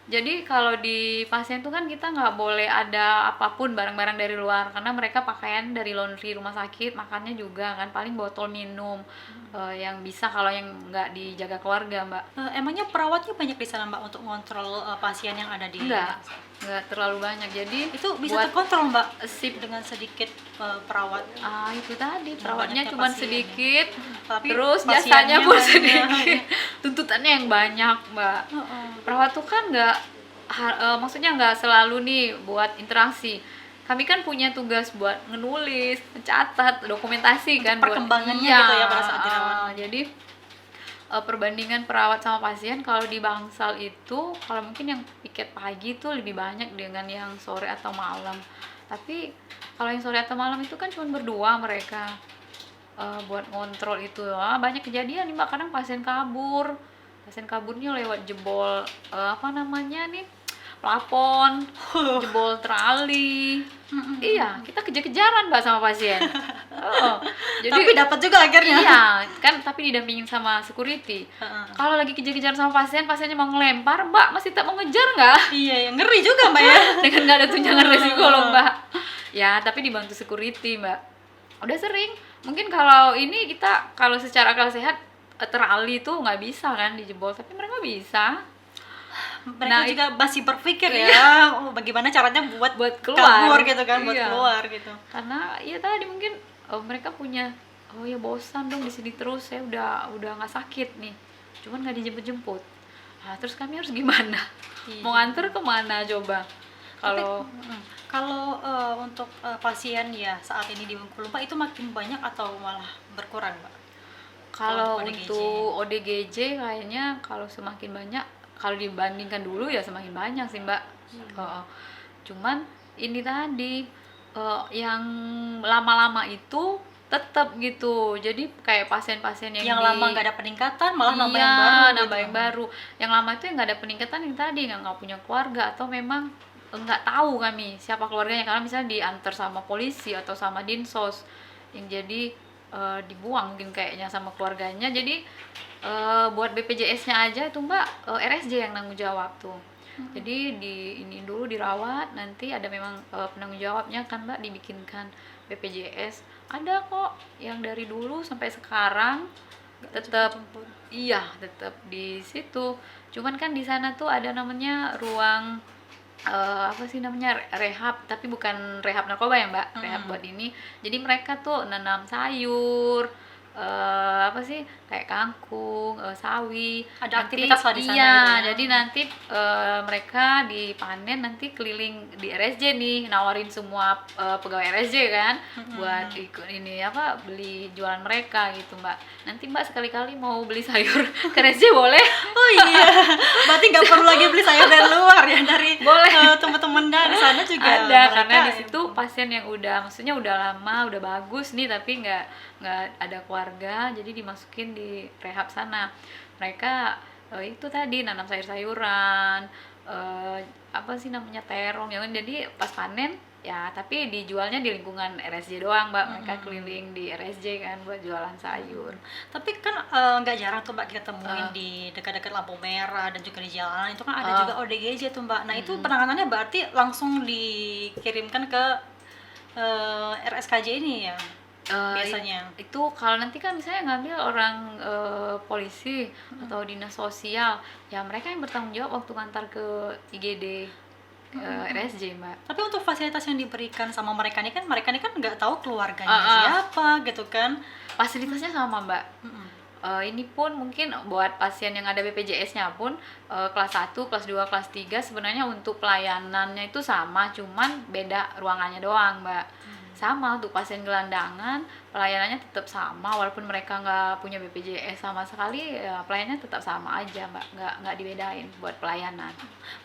Jadi kalau di pasien tuh kan kita nggak boleh ada apapun barang-barang dari luar, karena mereka pakaian dari laundry rumah sakit, makannya juga kan paling botol minum yang bisa kalau yang nggak dijaga keluarga mbak. Emangnya perawatnya banyak di sana Mbak untuk ngontrol pasien yang ada di Nggak terlalu banyak, jadi itu bisa buat terkontrol Mbak sip. dengan sedikit perawat. Itu tadi perawatnya banyaknya cuma pasien ya. sedikit, Tapi terus pasiennya jasanya pun banyak. sedikit, tuntutannya yang banyak mbak. Perawat tuh kan maksudnya nggak selalu nih buat interaksi. Kami kan punya tugas buat menulis, mencatat, dokumentasi kan buat perkembangannya gitu ya pada saat dirawat. Jadi perbandingan perawat sama pasien, kalau di Bangsal itu kalau mungkin yang piket pagi itu lebih banyak dengan yang sore atau malam. Tapi kalau yang sore atau malam itu kan cuma berdua mereka buat ngontrol itu. Banyak kejadian nih mbak, kadang pasien kaburnya lewat jebol apa namanya nih, plafon, jebol trali. Iya, kita kejar-kejaran mbak sama pasien. Jadi Tapi dapat juga akhirnya. iya kan, tapi didampingin sama security. Kalau lagi kejar-kejaran sama pasiennya mau ngelempar, mbak masih tak mau ngejar nggak? Iya, yang ngeri juga Mbak ya. Dengan nggak ada tunjangan resiko loh mbak. Ya tapi dibantu security mbak. Udah sering. Mungkin kalau ini kita kalau secara akal sehat terali tuh nggak bisa kan dijebol, tapi mereka bisa. Mereka juga masih berpikir bagaimana caranya buat keluar. kabur gitu kan, buat Iya. keluar gitu. Karena ya tadi mungkin mereka punya, oh ya bosan dong di sini terus, saya udah nggak sakit nih, cuman nggak dijemput-jemput. Terus kami harus gimana? Mau nganter kemana coba? Kalau untuk pasien ya saat ini di Bengkulu Mbak itu makin banyak atau malah berkurang Mbak? Kalau ODGJ. untuk ODGJ kayaknya kalau semakin banyak, kalau dibandingkan dulu ya semakin banyak sih mbak. Cuman ini tadi yang lama-lama itu tetap gitu, jadi kayak pasien-pasien yang lama nggak ada peningkatan malah nambah yang baru nambah yang baru. Yang lama itu yang nggak ada peningkatan, yang tadi nggak punya keluarga atau memang nggak tahu kami siapa keluarganya, karena misalnya diantar sama polisi atau sama dinsos, yang jadi dibuang mungkin kayaknya sama keluarganya. Jadi buat BPJS-nya aja itu mbak RSJ yang nanggung jawab tuh. Jadi di ini dulu dirawat, nanti ada memang penanggung jawabnya kan Mbak, dibikinkan BPJS. Ada kok yang dari dulu sampai sekarang tetap, iya tetap di situ. Cuman kan di sana tuh ada namanya ruang apa sih namanya, rehab, tapi bukan rehab narkoba ya Mbak, rehab buat ini. Jadi mereka tuh nanam sayur, apa sih, kayak kangkung, sawi. Ada Nanti aktivitas lah di sana iya, gitu ya. jadi nanti mereka dipanen, nanti keliling di RSJ nih, nawarin semua pegawai RSJ kan, buat ikut ini apa, beli jualan mereka gitu Mbak. Nanti Mbak sekali-kali mau beli sayur ke RSJ boleh. Oh iya, berarti nggak perlu lagi beli sayur dari luar ya, dari Boleh. teman-teman di sana juga Ada, karena mereka di situ pasien yang udah, maksudnya udah lama, udah bagus nih, tapi nggak ada keluarga, jadi dimasukin di rehab sana. Mereka itu tadi nanam sayur-sayuran, apa sih namanya, terong ya kan. Jadi pas panen ya, tapi dijualnya di lingkungan RSJ doang Mbak. Mereka keliling di RSJ kan buat jualan sayur. Tapi kan nggak jarang tuh Mbak kita temuin di dekat-dekat lampu merah dan juga di jalanan itu kan ada juga ODGJ tuh Mbak. Nah itu penanganannya berarti langsung dikirimkan ke RSKJ ini ya biasanya. Itu kalau nanti kan misalnya ngambil orang polisi atau dinas sosial, ya mereka yang bertanggung jawab waktu ngantar ke IGD RSJ Mbak. Tapi untuk fasilitas yang diberikan sama mereka ini kan nggak tahu keluarganya siapa gitu kan. Fasilitasnya sama Mbak. Ini pun mungkin buat pasien yang ada BPJS-nya pun kelas 1, kelas 2, kelas 3 sebenarnya untuk pelayanannya itu sama, cuman beda ruangannya doang Mbak. Sama untuk pasien gelandangan, pelayanannya tetap sama, walaupun mereka nggak punya BPJS sama sekali, ya pelayanannya tetap sama aja Mbak, nggak dibedain buat pelayanan.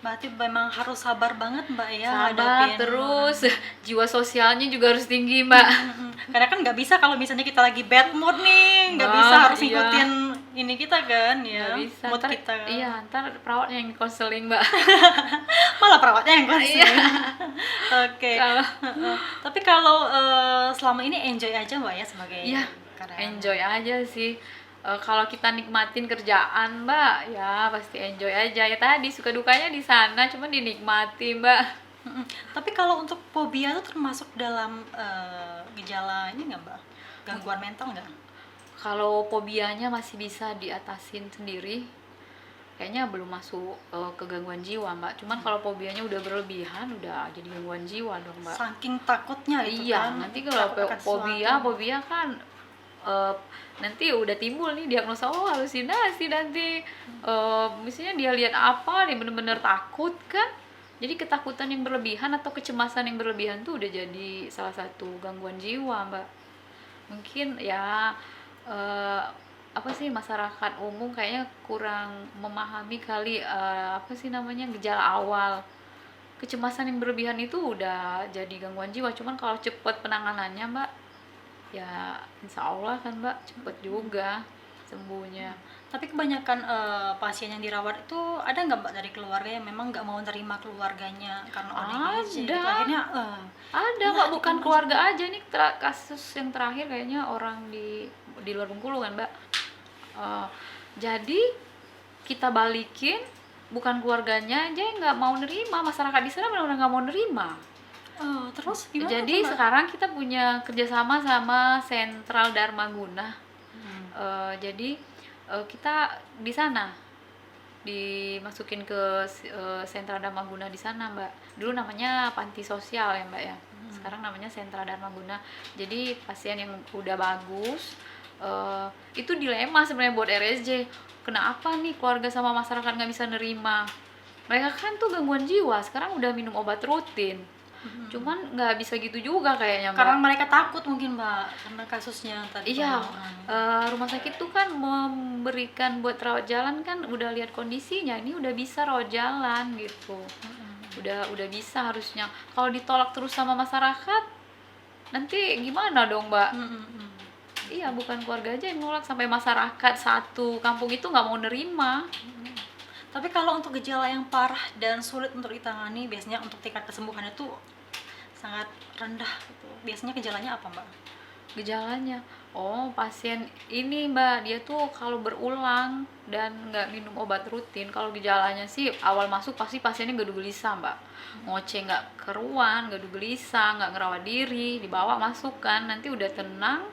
Berarti memang harus sabar banget Mbak ya Sabar, ngadepin terus jiwa sosialnya juga harus tinggi Mbak. karena kan nggak bisa kalau misalnya kita lagi bad mood nih, nggak Mbak, bisa harus iya. ngikutin ini kita kan ya, Nggak bisa, mood ntar, kita. iya ntar perawatnya yang konseling Mbak. Malah perawatnya yang konsen. Iya. Oke. Kalau Tapi kalau selama ini enjoy aja Mbak ya sebagai iya, karyawan. enjoy aja sih. Kalau kita nikmatin kerjaan Mbak, ya pasti enjoy aja. Ya tadi suka dukanya di sana, cuman dinikmati Mbak. Tapi kalau untuk fobia itu termasuk dalam gejala ini nggak Mbak? Gangguan mental nggak? Kalau fobianya masih bisa diatasin sendiri, kayaknya belum masuk ke gangguan jiwa Mbak. Cuman kalau fobianya udah berlebihan, udah jadi gangguan jiwa dong Mbak. Saking takutnya itu Iya, kan. nanti kalau takut akan sesuatu. fobia kan nanti udah timbul nih diagnosa, oh halusinasi nanti. Misalnya dia lihat apa, dia bener-bener takut kan. Jadi ketakutan yang berlebihan atau kecemasan yang berlebihan tuh udah jadi salah satu gangguan jiwa Mbak. Mungkin ya apa sih, masyarakat umum kayaknya kurang memahami kali, apa sih namanya, gejala awal. Kecemasan yang berlebihan itu udah jadi gangguan jiwa, cuman kalau cepet penanganannya Mbak, ya insya Allah kan Mbak, cepet juga sembuhnya. Tapi kebanyakan pasien yang dirawat itu ada nggak Mbak dari keluarga yang memang nggak mau terima keluarganya karena ODGJ gitu. Ada. Akhirnya Ada Mbak, Mbak, bukan keluarga aja nih, kasus yang terakhir kayaknya orang di luar Bengkulu kan Mbak. Jadi kita balikin, bukan keluarganya aja yang nggak mau nerima, masyarakat di sana benar-benar nggak mau nerima. terus gimana Jadi tuh, Mbak? sekarang kita punya kerjasama sama Sentral Dharmaguna. Jadi kita di sana dimasukin ke Sentra Dharmaguna di sana Mbak. Dulu namanya panti sosial ya Mbak ya. Sekarang namanya Sentra Dharmaguna. Jadi pasien yang udah bagus, itu dilema sebenarnya buat RSJ. Kenapa nih keluarga sama masyarakat nggak bisa nerima? Mereka kan tuh gangguan jiwa, sekarang udah minum obat rutin. Cuman nggak bisa gitu juga kayaknya Mbak. Karena mereka takut mungkin Mbak karena kasusnya tadi. Iya, rumah sakit tuh kan memberikan buat rawat jalan kan, udah lihat kondisinya, ini udah bisa rawat jalan gitu. Udah bisa harusnya. Kalau ditolak terus sama masyarakat, nanti gimana dong Mbak? Iya, bukan keluarga aja yang nolak, sampai masyarakat satu kampung itu nggak mau nerima. Tapi kalau untuk gejala yang parah dan sulit untuk ditangani, biasanya untuk tingkat kesembuhannya tuh sangat rendah gitu. Biasanya gejalanya apa Mbak? Gejalanya Oh, pasien ini Mbak, dia tuh kalau berulang dan nggak minum obat rutin, kalau gejalanya sih awal masuk pasti pasiennya gaduh gelisah Mbak. Ngoceh nggak keruan, gaduh gelisah, nggak ngerawat diri, dibawa masuk kan, nanti udah tenang,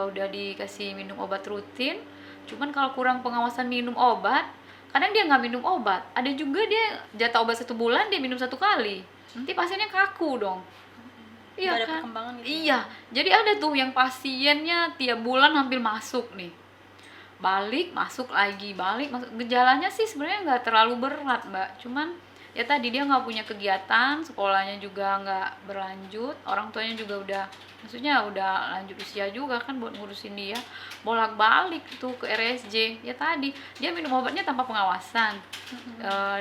udah dikasih minum obat rutin. Cuman kalau kurang pengawasan minum obat, kadang dia nggak minum obat. Ada juga dia jatah obat 1 bulan dia minum 1 kali. Nanti pasiennya kaku dong. Iya Nggak ada kan? perkembangan gitu. Iya, jadi ada tuh yang pasiennya tiap bulan hampir masuk nih. Balik, masuk lagi, balik, masuk. Gejalanya sih sebenarnya nggak terlalu berat, Mbak. Cuman ya tadi dia nggak punya kegiatan, sekolahnya juga nggak berlanjut, orang tuanya juga udah, maksudnya udah lanjut usia juga kan buat ngurusin dia. Bolak-balik tuh ke RSJ. Ya tadi, dia minum obatnya tanpa pengawasan.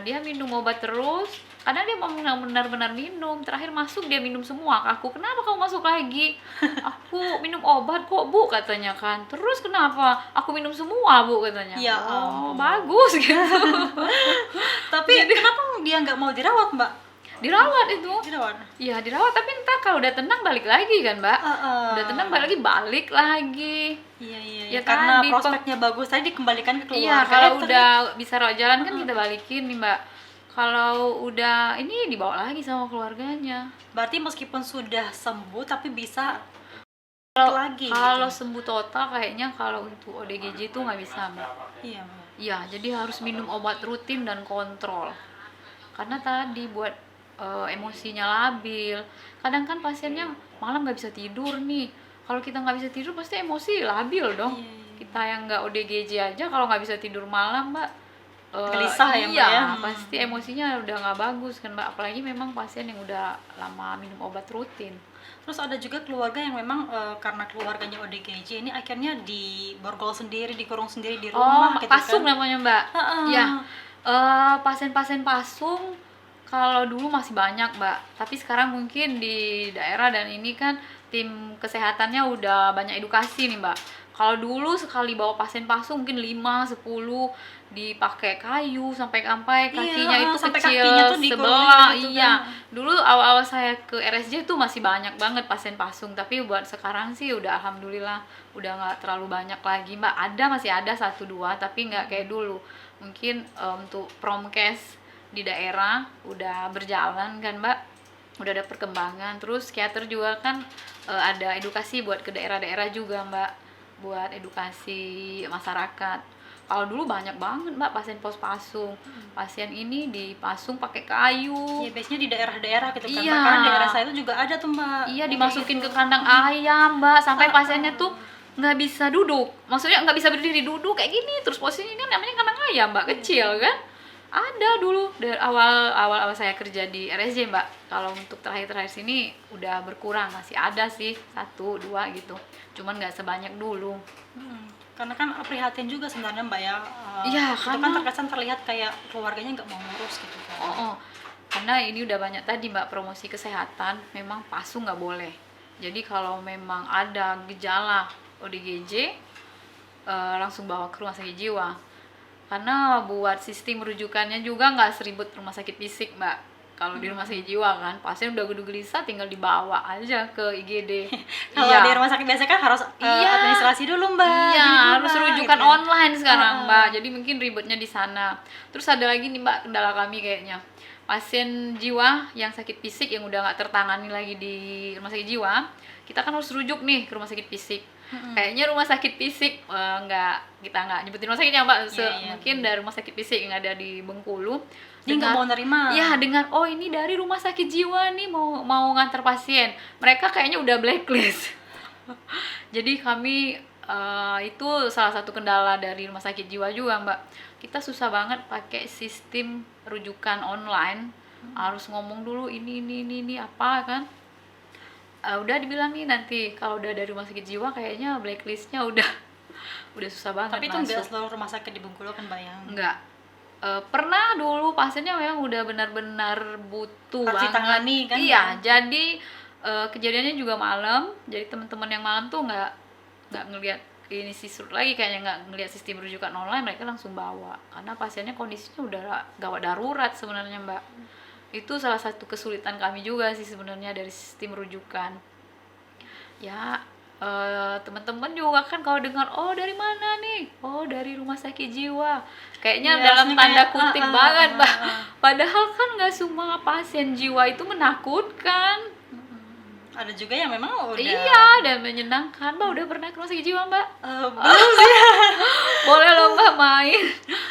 Dia minum obat terus, kadang dia mau benar-benar minum, terakhir masuk dia minum semua. Aku, kenapa kamu masuk lagi? Aku minum obat kok Bu, katanya kan. Terus kenapa? Aku minum semua Bu, katanya. Ya Oh ampun. bagus gitu. Tapi kenapa dia nggak mau dirawat, Mbak? Dirawat itu. Dirawat. Iya dirawat, tapi entah kalau udah tenang balik lagi kan Mbak. Udah tenang balik lagi. Iya, iya, Ya iya. Karena tadi, prospeknya bagus tadi dikembalikan ke keluarga. Iya, kalau ternyata- udah bisa rawat jalan kan kita balikin nih Mbak. Kalau udah ini dibawa lagi sama keluarganya. berarti meskipun sudah sembuh tapi bisa Kalau lagi kalau gitu. sembuh total kayaknya kalau untuk ODGJ itu nggak bisa Mbak. Iya, Mbak. Iya, jadi harus minum obat rutin dan kontrol. Karena tadi buat emosinya labil. Kadang kan pasiennya malam nggak bisa tidur nih. Kalau kita nggak bisa tidur pasti emosi labil dong. Iya, iya. Kita yang nggak ODGJ aja kalau nggak bisa tidur malam Mbak, Gelisah ya, Mbak, iya, ya? pasti emosinya udah nggak bagus kan Mbak. Apalagi memang pasien yang udah lama minum obat rutin. Terus ada juga keluarga yang memang karena keluarganya ODGJ ini akhirnya diborgol sendiri, dikurung sendiri di rumah gitu Pasung kan. namanya Mbak. Heeh. Ya, pasien-pasien pasung kalau dulu masih banyak Mbak, tapi sekarang mungkin di daerah dan ini kan tim kesehatannya udah banyak edukasi nih Mbak. Kalau dulu sekali bawa pasien pasung mungkin 5, 10 dipakai kayu sampai kakinya Iya, itu sampai kecil kakinya tuh dikurung sebelah. gitu Iya. kan. Dulu awal-awal saya ke RSJ tuh masih banyak banget pasien pasung, tapi buat sekarang sih udah alhamdulillah udah nggak terlalu banyak lagi Mbak. Masih ada 1-2 tapi nggak kayak dulu. Mungkin untuk promkes di daerah udah berjalan kan Mbak, udah ada perkembangan. Terus psikiater juga kan ada edukasi buat ke daerah-daerah juga Mbak, buat edukasi masyarakat. Kalau dulu banyak banget Mbak pasien pos pasung, pasien ini dipasung pakai kayu. Ya biasanya di daerah-daerah gitu kan, Iya. Mbak. Karena daerah saya itu juga ada tuh, Mbak. Iya, Kayak dimasukin gitu. ke kandang ayam Mbak, sampai pasiennya tuh nggak bisa duduk, maksudnya nggak bisa berdiri, duduk kayak gini terus. Posisinya kan namanya kandang ayam Mbak, kecil kan. Ada dulu dari awal saya kerja di RSJ Mbak. Kalau untuk terakhir sini udah berkurang, masih ada sih 1-2 gitu, cuman nggak sebanyak dulu. Karena kan prihatin juga sebenarnya, Mbak, ya. Iya, Itu kan karena terkesan terlihat kayak keluarganya nggak mau ngurus gitu kan. oh, karena ini udah banyak tadi Mbak promosi kesehatan, memang pasung nggak boleh. Jadi kalau memang ada gejala ODGJ langsung bawa ke rumah sakit jiwa. Karena buat sistem rujukannya juga nggak seribet rumah sakit fisik Mbak. Kalau di rumah sakit jiwa kan pasien udah gaduh gelisah tinggal dibawa aja ke IGD. Kalau di rumah sakit biasa kan harus Iya. administrasi dulu, Mbak. Iya, Gini dulu, harus Mbak, rujukan gitu. online sekarang Mbak. Jadi mungkin ribetnya di sana. Terus ada lagi nih Mbak kendala kami kayaknya. Pasien jiwa yang sakit fisik yang udah nggak tertangani lagi di rumah sakit jiwa, kita kan harus rujuk nih ke rumah sakit fisik. Kayaknya rumah sakit fisik kita nggak nyebutin rumah sakitnya Mbak. Iya. Mungkin dari rumah sakit fisik yang ada di Bengkulu. Dia nggak mau nerima. Iya, dengan oh ini dari rumah sakit jiwa nih mau ngantar pasien. Mereka kayaknya udah blacklist. Jadi kami itu salah satu kendala dari rumah sakit jiwa juga Mbak. Kita susah banget pakai sistem rujukan online. Harus ngomong dulu ini apa kan. Udah dibilang nih nanti kalau udah dari rumah sakit jiwa kayaknya blacklistnya udah susah banget. Tapi itu masuk. nggak seluruh rumah sakit di Bengkulu kan, Mbak, yang Enggak. Pernah dulu pasiennya memang udah benar-benar butuh harus banget. ditangani kan. Iya, jadi kejadiannya juga malam. Jadi teman-teman yang malam tuh nggak ngelihat ini sisrut lagi, kayaknya nggak ngelihat sistem rujukan online, mereka langsung bawa karena pasiennya kondisinya udah gawat darurat sebenarnya Mbak. Itu salah satu kesulitan kami juga sih sebenarnya dari sistem rujukan. Ya teman-teman juga kan kalau dengar, oh dari mana nih, oh dari rumah sakit jiwa, kayaknya Iya, dalam rasanya tanda kayak, kutip banget Mbak. Padahal kan nggak semua pasien jiwa itu menakutkan. Ada juga yang memang udah Iya, dan menyenangkan. Mbak udah pernah ke rumah sakit jiwa Mbak? belum sih. Boleh loh Mbak main.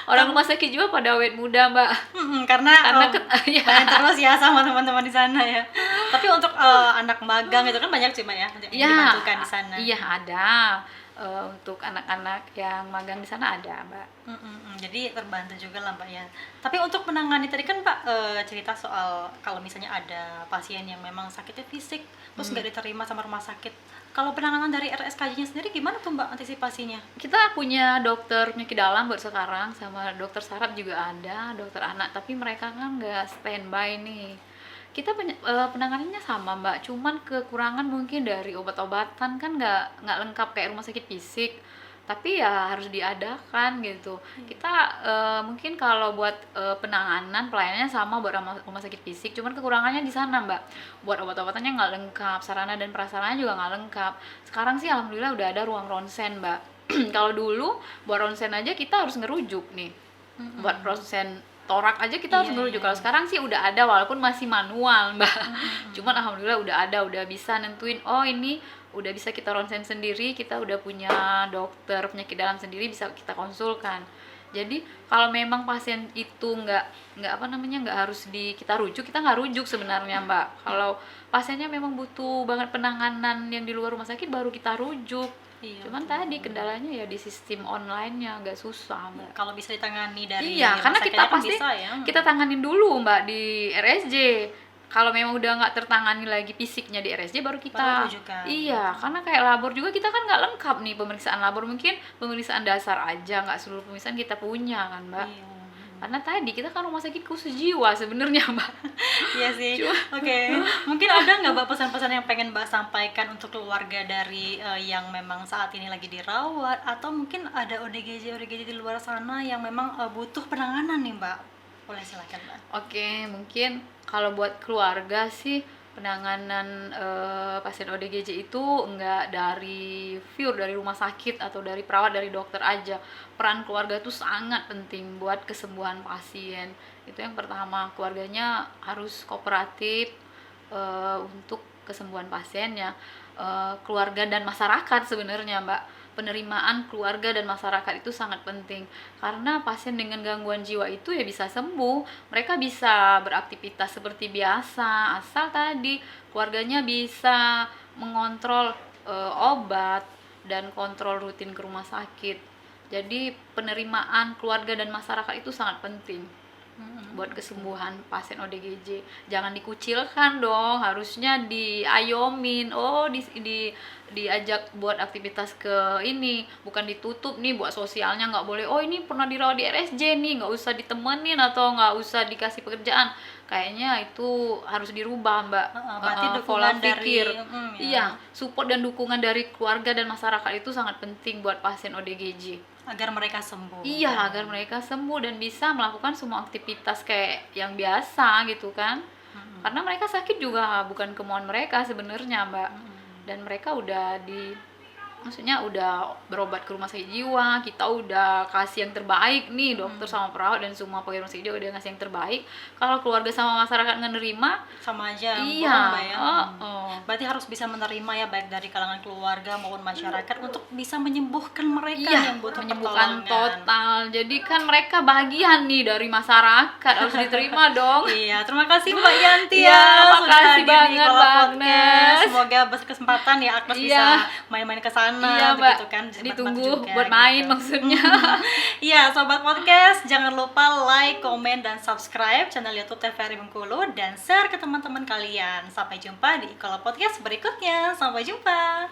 Orang rumah sakit jiwa pada awet muda Mbak. Karena Ya. main terus ya sama teman-teman di sana ya. Tapi untuk anak magang itu kan banyak sih Mbak ya yang Iya, dibantukan di sana. iya ada. Untuk anak-anak yang magang di sana ada Mbak. Jadi terbantu juga lah Mbak ya. Tapi untuk menangani tadi kan Mbak cerita soal kalau misalnya ada pasien yang memang sakitnya fisik terus nggak diterima sama rumah sakit. Kalau penanganan dari RSKJ-nya sendiri gimana tuh Mbak antisipasinya? Kita punya dokter penyakit dalam buat sekarang, sama dokter saraf juga ada, dokter anak, tapi mereka kan nggak standby nih. Kita penanganannya sama Mbak, cuman kekurangan mungkin dari obat-obatan kan nggak lengkap kayak rumah sakit fisik, tapi ya harus diadakan gitu. Kita mungkin kalau buat penanganan pelayanannya sama buat rumah sakit fisik, cuman kekurangannya di sana Mbak. Buat obat-obatannya nggak lengkap, sarana dan prasarananya juga nggak lengkap. Sekarang sih alhamdulillah udah ada ruang ronsen Mbak. Kalau dulu buat ronsen aja kita harus ngerujuk nih. Buat ronsen torak aja kita harus ngerujuk. Kalau sekarang sih udah ada walaupun masih manual Mbak. Cuman alhamdulillah udah ada, udah bisa nentuin, oh ini udah bisa kita ronsen sendiri, kita udah punya dokter penyakit dalam sendiri, bisa kita konsulkan. Jadi kalau memang pasien itu nggak harus kita rujuk, kita nggak rujuk sebenarnya Mbak. Kalau pasiennya memang butuh banget penanganan yang di luar rumah sakit baru kita rujuk. Cuman tadi kendalanya ya di sistem online-nya agak susah Mbak. Kalau bisa ditangani dari karena kita kan pasti bisa, ya. kita tanganin dulu Mbak di RSJ. Kalau memang udah nggak tertangani lagi fisiknya di RSJ baru kita rujukan. Iya, karena kayak labor juga kita kan nggak lengkap nih pemeriksaan labor, mungkin pemeriksaan dasar aja, nggak seluruh pemeriksaan kita punya kan Mbak. Karena tadi kita kan rumah sakit khusus jiwa sebenarnya Mbak. Iya sih. Oke. Mungkin ada nggak Mbak pesan-pesan yang pengen Mbak sampaikan untuk keluarga dari yang memang saat ini lagi dirawat, atau mungkin ada ODGJ di luar sana yang memang butuh penanganan nih Mbak? Boleh silakan Mbak. Oke, mungkin kalau buat keluarga sih penanganan pasien ODGJ itu enggak pure dari rumah sakit atau dari perawat, dari dokter aja. Peran keluarga itu sangat penting buat kesembuhan pasien. Itu yang pertama, keluarganya harus kooperatif untuk kesembuhan pasiennya. Keluarga dan masyarakat sebenarnya Mbak, penerimaan keluarga dan masyarakat itu sangat penting, karena pasien dengan gangguan jiwa itu ya bisa sembuh, mereka bisa beraktivitas seperti biasa asal tadi keluarganya bisa mengontrol obat dan kontrol rutin ke rumah sakit. Jadi penerimaan keluarga dan masyarakat itu sangat penting buat kesembuhan pasien ODGJ. Jangan dikucilkan dong, harusnya diayomin. Diajak buat aktivitas ke ini, bukan ditutup nih buat sosialnya, nggak boleh. Oh ini pernah dirawat di RSJ nih, nggak usah ditemenin atau nggak usah dikasih pekerjaan. Kayaknya itu harus dirubah Mbak. Berarti Pola dukungan pikir. dari Iya, support dan dukungan dari keluarga dan masyarakat itu sangat penting buat pasien ODGJ. Agar mereka sembuh. Iya, agar mereka sembuh dan bisa melakukan semua aktivitas kayak yang biasa gitu kan. Karena mereka sakit juga bukan kemauan mereka sebenarnya Mbak. Dan mereka udah berobat ke rumah sakit jiwa, kita udah kasih yang terbaik nih, dokter sama perawat dan semua pegawai rumah sakit jiwa udah ngasih yang terbaik. Kalau keluarga sama masyarakat nggak nerima, sama aja. Iya. Mbak ya. Berarti harus bisa menerima ya, baik dari kalangan keluarga maupun masyarakat, untuk bisa menyembuhkan mereka yang butuh menyembuhkan pertolongan. total. Jadi kan mereka bagian nih dari masyarakat, harus diterima dong. Iya, terima kasih Mbak Yanti Iya, sudah makasih hadir di banget, Kola Mbak Podcast. Agnes. Semoga berkesempatan ya Agnes Iya. bisa main-main ke sana. Iya Mbak, begitu kan, ditunggu juga, buat main gitu. maksudnya. Iya, Sobat Podcast, jangan lupa like, komen, dan subscribe channel YouTube TVRI Bengkulu dan share ke teman-teman kalian. Sampai jumpa di Kola Podcast berikutnya. Sampai jumpa.